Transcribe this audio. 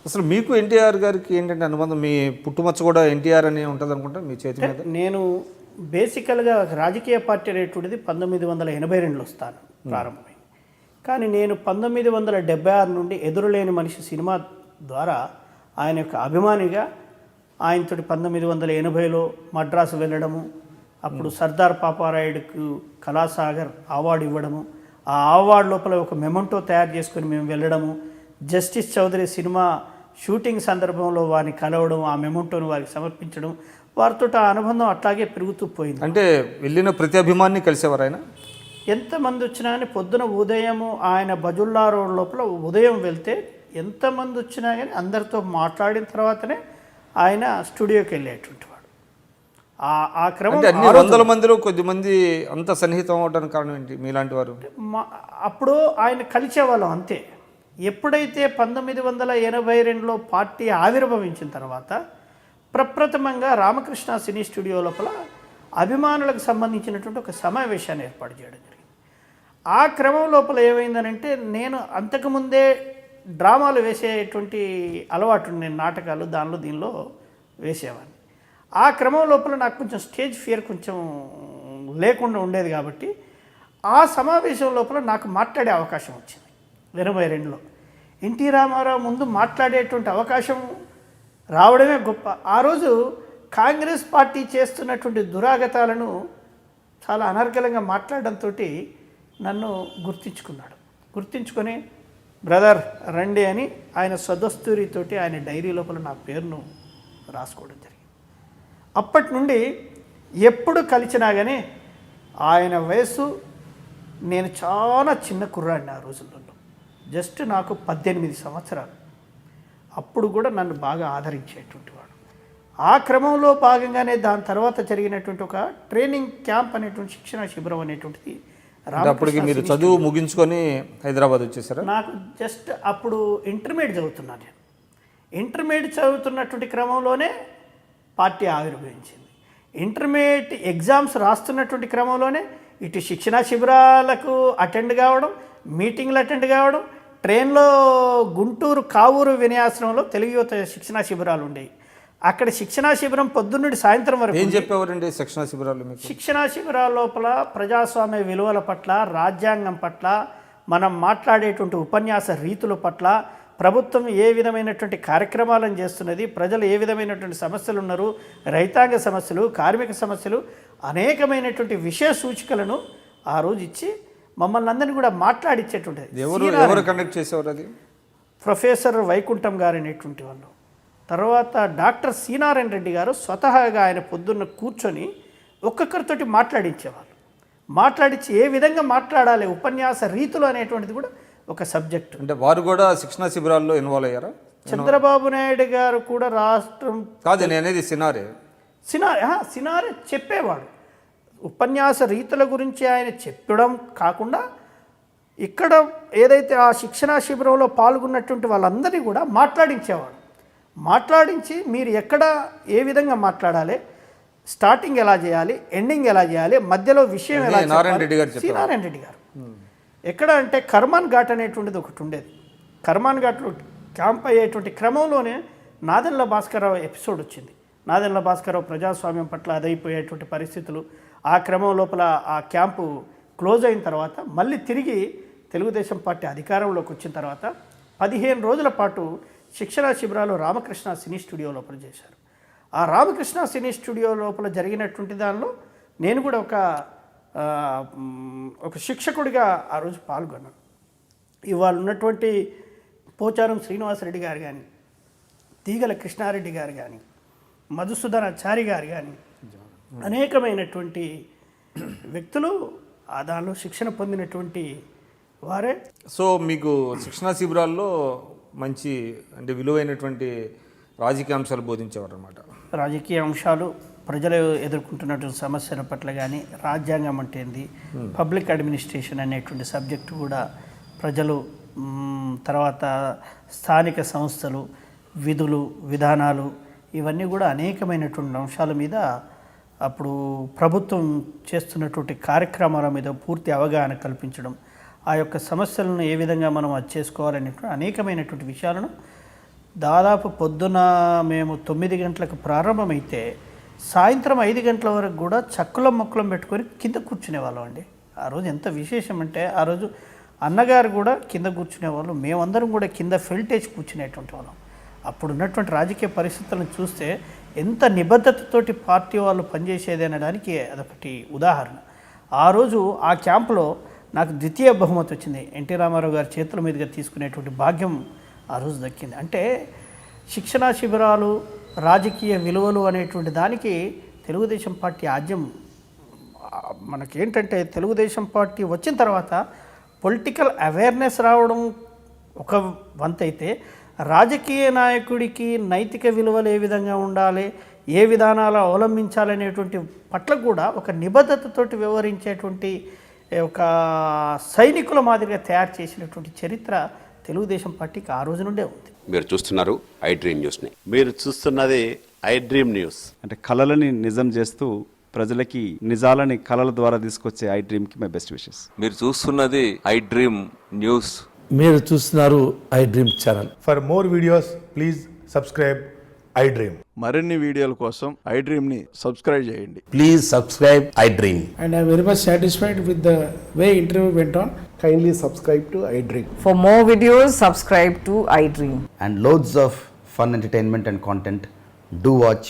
అసలు మీకు ఎన్టీఆర్ గారికి ఏంటంటే అనుబంధం? మీ పుట్టుమచ్చ కూడా ఎన్టీఆర్ అని ఉంటుంది అనుకుంటా మీ చేతి మీద. నేను బేసికల్గా రాజకీయ పార్టీ అనేటువంటిది 1982లో స్థానం ప్రారంభమైంది. కానీ నేను 1976 నుండి ఎదురులేని మనిషి సినిమా ద్వారా ఆయన యొక్క అభిమానిగా ఆయనతోటి 1980లో మద్రాసు వెళ్ళడము, అప్పుడు సర్దార్ పాపారాయుడుకు కళాసాగర్ అవార్డు ఇవ్వడము, ఆ అవార్డు లోపల ఒక మెమంటో తయారు చేసుకొని మేము వెళ్ళడము, జస్టిస్ చౌదరి సినిమా షూటింగ్ సందర్భంలో వారిని కలవడం, ఆ మెమంటోని వారికి సమర్పించడం, వారితో ఆ అనుబంధం అట్లాగే పెరుగుతూ పోయింది. అంటే వెళ్ళిన ప్రతి అభిమాన్ని కలిసేవారు ఆయన? ఎంతమంది వచ్చినా కానీ పొద్దున ఉదయము ఆయన బజుల్లా రోడ్ లోపల ఉదయం వెళ్తే ఎంతమంది వచ్చినా కానీ అందరితో మాట్లాడిన తర్వాతనే ఆయన స్టూడియోకి వెళ్ళేటువంటి వాడు. ఆ క్రమం అన్ని వందల మందిలో కొద్దిమంది అంత సన్నిహితం అవడానికి కారణం ఏంటి మీలాంటి వారు? అప్పుడు ఆయన కలిసేవాళ్ళం అంతే. ఎప్పుడైతే 1982లో పార్టీ ఆవిర్భవించిన తర్వాత ప్రప్రథమంగా రామకృష్ణ సినీ స్టూడియో లోపల అభిమానులకు సంబంధించినటువంటి ఒక సమావేశాన్ని ఏర్పాటు చేయడం జరిగింది. ఆ క్రమం లోపల ఏమైందనంటే, నేను అంతకుముందే డ్రామాలు వేసేటువంటి అలవాటు, నేను నాటకాలు దానిలో దీనిలో వేసేవాడిని. ఆ క్రమం లోపల నాకు కొంచెం స్టేజ్ ఫియర్ కొంచెం లేకుండా ఉండేది కాబట్టి ఆ సమావేశం లోపల నాకు మాట్లాడే అవకాశం వచ్చింది 82లో. ఎన్టీ రామారావు ముందు మాట్లాడేటువంటి అవకాశం రావడమే గొప్ప. ఆ రోజు కాంగ్రెస్ పార్టీ చేస్తున్నటువంటి దురాగతాలను చాలా అనర్గళంగా మాట్లాడడంతో నన్ను గుర్తించుకొని బ్రదర్ రండి అని ఆయన సదస్తూరితోటి ఆయన డైరీ లోపల నా పేరును రాసుకోవడం జరిగింది. అప్పటి నుండి ఎప్పుడు కలిసినా కానీ ఆయన వయసు, నేను చాలా చిన్న కుర్రాడిని ఆ రోజుల్లో, జస్ట్ నాకు 18 సంవత్సరాలు. అప్పుడు కూడా నన్ను బాగా ఆదరించేటువంటి వాడు. ఆ క్రమంలో భాగంగానే దాని తర్వాత జరిగినటువంటి ఒక ట్రైనింగ్ క్యాంప్ అనేటువంటి శిక్షణ శిబిరం అనేటువంటిది. అప్పటికి మీరు చదువు ముగించుకొని హైదరాబాద్ వచ్చేసారా? నాకు జస్ట్ అప్పుడు ఇంటర్మీడియట్ చదువుతున్నాను. నేను ఇంటర్మీడియట్ చదువుతున్నటువంటి క్రమంలోనే పార్టీ ఆవిర్భవించింది. ఇంటర్మీడియట్ ఎగ్జామ్స్ రాస్తున్నటువంటి క్రమంలోనే ఇటు శిక్షణా శిబిరాలకు అటెండ్ కావడం, మీటింగ్లు అటెండ్ కావడం, ట్రైన్లో గుంటూరు కావూరు వినయాశ్రమంలో తెలుగు యువత శిక్షణా శిబిరాలు ఉండేవి. అక్కడ శిక్షణా శిబిరం పొద్దున్నుండి సాయంత్రం వరకు. ఏం చెప్పేవారండి శిక్షణా శిబిరాలు? శిక్షణా శిబిరాల లోపల ప్రజాస్వామ్య విలువల పట్ల, రాజ్యాంగం పట్ల, మనం మాట్లాడేటువంటి ఉపన్యాస రీతుల పట్ల, ప్రభుత్వం ఏ విధమైనటువంటి కార్యక్రమాలను చేస్తున్నది, ప్రజలు ఏ విధమైనటువంటి సమస్యలు ఉన్నారు, రైతాంగ సమస్యలు, కార్మిక సమస్యలు, అనేకమైనటువంటి విషయ సూచికలను ఆ రోజు ఇచ్చి మమ్మల్ని అందరినీ కూడా మాట్లాడిచ్చేటువంటిది. ఎవరు కండక్ట్ చేసేవారు అది? ప్రొఫెసర్ వైకుంఠం గారు అనేటువంటి వాళ్ళు. తర్వాత డాక్టర్ శ్రీనారాయణ రెడ్డి గారు స్వతహాగా ఆయన పొద్దున్న కూర్చొని ఒక్కొక్కరితోటి మాట్లాడించేవాళ్ళు. మాట్లాడించి ఏ విధంగా మాట్లాడాలి, ఉపన్యాస రీతులు అనేటువంటిది కూడా ఒక సబ్జెక్టు. అంటే వారు కూడా శిక్షణా శిబిరాల్లో ఇన్వాల్వ్ అయ్యారా? చంద్రబాబు నాయుడు గారు కూడా రాష్ట్రం కాదు, నేను అనేది సినారే చెప్పేవాడు. ఉపన్యాస రీతుల గురించి ఆయన చెప్పడం కాకుండా ఇక్కడ ఏదైతే ఆ శిక్షణా శిబిరంలో పాల్గొన్నటువంటి వాళ్ళందరినీ కూడా మాట్లాడించేవాడు. మాట్లాడించి మీరు ఎక్కడ ఏ విధంగా మాట్లాడాలి, స్టార్టింగ్ ఎలా చేయాలి, ఎండింగ్ ఎలా చేయాలి, మధ్యలో విషయం ఎలా చెప్పాలి. శ్రీనారాయణ రెడ్డి గారు ఎక్కడ అంటే కర్మాన్ ఘాట్ అనేటువంటిది ఒకటి ఉండేది. కర్మాన్ ఘాట్లో క్యాంప్ అయ్యేటువంటి క్రమంలోనే నాదెండ్ల భాస్కరరావు ఎపిసోడ్ వచ్చింది. నాదెండ్ల భాస్కరరావు ప్రజాస్వామ్యం పట్ల అదైపోయేటువంటి పరిస్థితులు. ఆ క్రమం లోపల ఆ క్యాంపు క్లోజ్ అయిన తర్వాత మళ్ళీ తిరిగి తెలుగుదేశం పార్టీ అధికారంలోకి వచ్చిన తర్వాత 15 రోజుల పాటు శిక్షణా శిబిరాలు రామకృష్ణ సినీ స్టూడియో లోపల చేశారు. ఆ రామకృష్ణ సినీ స్టూడియో లోపల జరిగినటువంటి దానిలో నేను కూడా ఒక శిక్షకుడిగా ఆ రోజు పాల్గొన్నాను. ఇవాళ ఉన్నటువంటి పోచారం శ్రీనివాసరెడ్డి గారు కానీ, తీగల కృష్ణారెడ్డి గారు కానీ, మధుసూదనాచారి గారు కానీ, అనేకమైనటువంటి వ్యక్తులు ఆ దానిలో శిక్షణ పొందినటువంటి వారే. సో మీకు శిక్షణా శిబిరాల్లో మంచి అంటే విలువైనటువంటి రాజకీయ అంశాలు బోధించేవారు అన్నమాట. రాజకీయ అంశాలు, ప్రజలు ఎదుర్కొంటున్నటువంటి సమస్యల పట్ల కానీ, రాజ్యాంగం అంటే ఏంది, పబ్లిక్ అడ్మినిస్ట్రేషన్ అనేటువంటి సబ్జెక్టు కూడా ప్రజలు, తర్వాత స్థానిక సంస్థలు, విధులు, విధానాలు, ఇవన్నీ కూడా అనేకమైనటువంటి అంశాల మీద అప్పుడు ప్రభుత్వం చేస్తున్నటువంటి కార్యక్రమాల మీద పూర్తి అవగాహన కల్పించడం, ఆ యొక్క సమస్యలను ఏ విధంగా మనం అది చేసుకోవాలనేటువంటి అనేకమైనటువంటి విషయాలను దాదాపు పొద్దున మేము 9 గంటలకు ప్రారంభమైతే సాయంత్రం 5 గంటల వరకు కూడా చక్కులం మొక్కులం పెట్టుకొని కింద కూర్చునేవాళ్ళం అండి. ఆ రోజు ఎంత విశేషం అంటే ఆ రోజు అన్నగారు కూడా కింద కూర్చునేవాళ్ళు, మేమందరం కూడా కింద ఫెల్టేజ్ కూర్చునేటువంటి వాళ్ళం. అప్పుడు ఉన్నటువంటి రాజకీయ పరిస్థితులను చూస్తే ఎంత నిబద్ధతతోటి పార్టీ వాళ్ళు పనిచేసేది అనడానికి అదొకటి ఉదాహరణ. ఆ రోజు ఆ క్యాంపులో నాకు ద్వితీయ బహుమతి వచ్చింది. ఎన్టీ రామారావు గారి చేతుల మీదుగా తీసుకునేటువంటి భాగ్యం ఆ రోజు దక్కింది. అంటే శిక్షణా శిబిరాలు, రాజకీయ విలువలు అనేటువంటి దానికి తెలుగుదేశం పార్టీ ఆద్యం. మనకేంటంటే తెలుగుదేశం పార్టీ వచ్చిన తర్వాత పొలిటికల్ అవేర్నెస్ రావడం ఒక వంతైతే, రాజకీయ నాయకుడికి నైతిక విలువలు ఏ విధంగా ఉండాలి, ఏ విధానాలు అవలంబించాలనేటువంటి పట్ల కూడా ఒక నిబద్ధతతోటి వ్యవహరించేటువంటి ఒక సైనికుల మాదిరిగా తయారు చేసినటువంటి చరిత్ర తెలుగుదేశం పార్టీకి ఆ రోజు నుండే ఉంది. మీరు చూస్తున్నారు ఐ డ్రీమ్ న్యూస్ని. మీరు చూస్తున్నది ఐ డ్రీమ్ న్యూస్. అంటే కళలని నిజం చేస్తూ ప్రజలకి నిజాలని కళల ద్వారా తీసుకొచ్చే ఐ డ్రీమ్కి మై బెస్ట్ విషెస్. మీరు చూస్తున్నది ఐ డ్రీమ్ న్యూస్. మీరు చూస్తున్నారు I dream channel. For more videos, please subscribe iDream. మరిన్ని వీడియోల కోసం ఐ డ్రీమ్ని సబ్స్క్రైబ్ చేయండి. Please subscribe I dream. And I'm very much satisfied with the way interview went on. Kindly subscribe to iDream. For more videos, subscribe to iDream. And loads of fun entertainment and content. Do watch